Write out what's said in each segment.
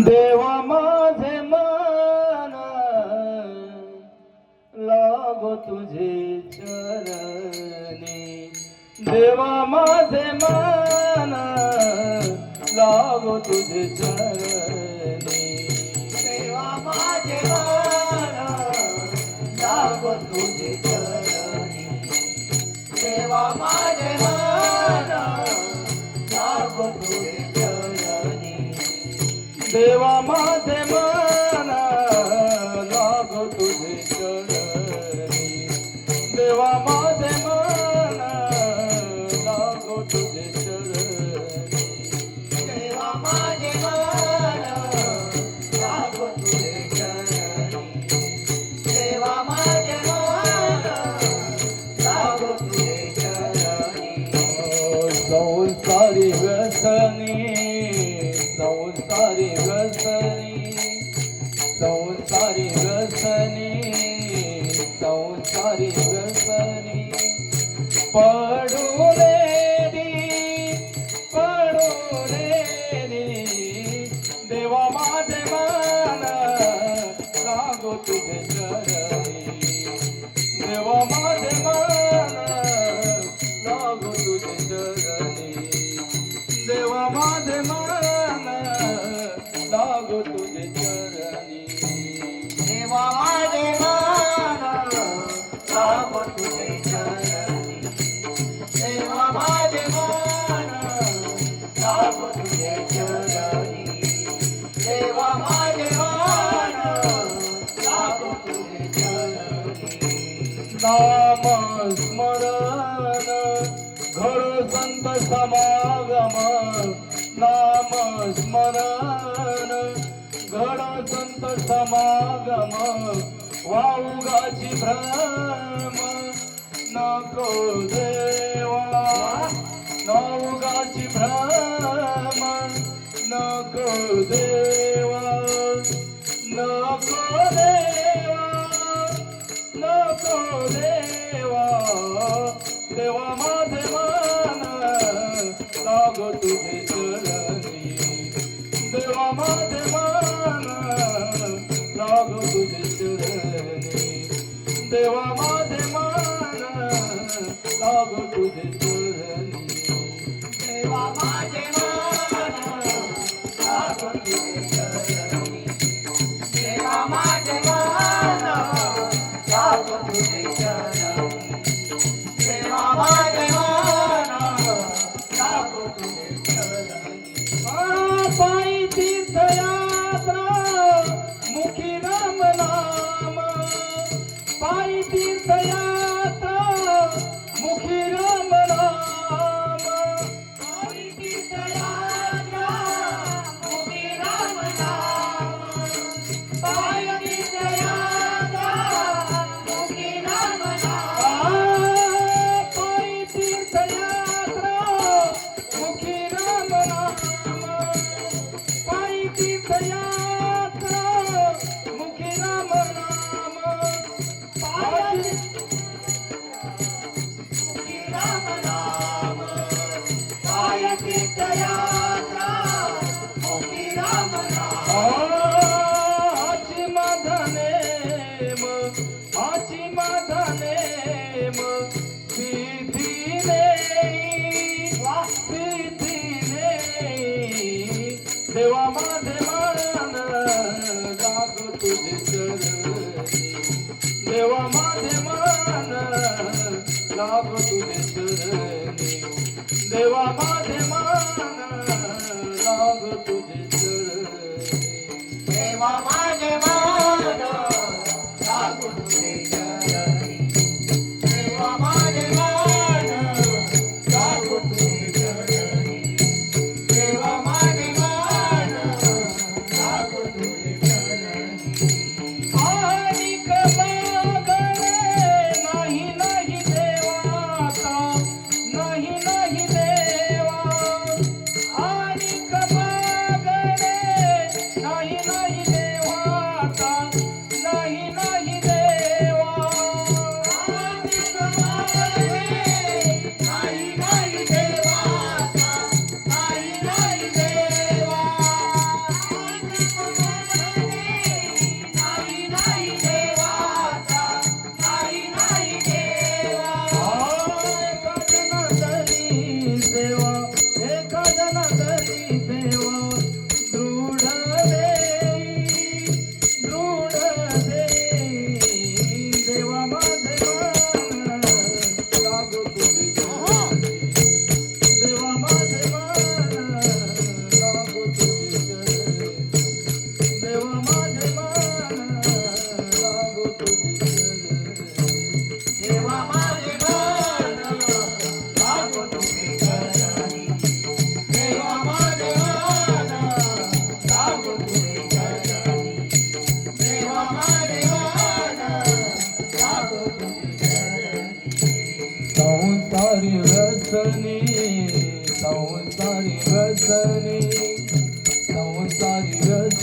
देवा माझे मन लागो तुझे चरणी, देवा माझे मन लागो तुझे चरणी, देवा माझे मन लागो तुझे चरणी, देवा माझे मन लागो तुझे चरणी, देवा माझे मन लागो तुझे चरणी, देवा माझे मन लागो तुझे चरणी, देवा माझे मन लागो तुझे चरणी, देवा माझे मन लागो तुझे चरणी, संसारी व्यसनी, संसारी व्यसनी, संसारी व्यसनी, संसारी व्यसनी, पडू रे देवा माझे मन लागो तुझे चरणी, देवा माझे मन लागो तुझे चरणी, देवा माझे मन लागो तुझे चरणी, देवा माझे मन लागो तुझे चरणी, देवा माझे मन लागो तुझे चरणी, देवा माझे मन लागो तुझे चरणी, नाम स्मरण घडो संत समागम, नाम स्मरण घडो संत समागम, वाऊगाची भ्रम नको देवा, वाऊगाची भ्रम नको देवा, नको देवा, नको देवा, देवा माझे मन लागो तुझे चरणी, देवा माझे मन लागो तुझे चरणी, देवा माझे मन लागो तुझे चरणी, देवा माझे मन लागो तुझे चरणी, देवा माझे मन लागो तुझे चरणी, देवा माझे मन लागो तुझे चरणी, पायी तीर्थयात्रा मुखी राम नाम, पायी तीर्थयात्रा मुखी राम नाम, पायी तीर्थयात्रा मुखी राम नाम, पायी तीर्थयात्रा मुखी राम नाम, पायी तीर्थयात्रा मुखी राम नाम, पायी तीर्थयात्रा मुखी राम नाम, पायी मुखी राम नाम, पायी तीर्थयात्रा मुखी राम नाम, हाची माझा नेम, हाची माझा नेम, सिद्धी नेई, सिद्धी नेई, देवा माझे मन लागो तुझे चरणी, देवा माझे मन लागो तुझे चरणी, देवा माझे मन लागो तुझे चरणी, देवा माझे मन लागो तुझे चरणी, देवा माझे मन लागो तुझे चरणी, देवा माझे मन लागो तुझे चरणी, आणि कमागणे नाही नाही देवाचा, नाही नाही देवा, आणि कमागणे नाही नाही देवा,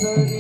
व्यसनी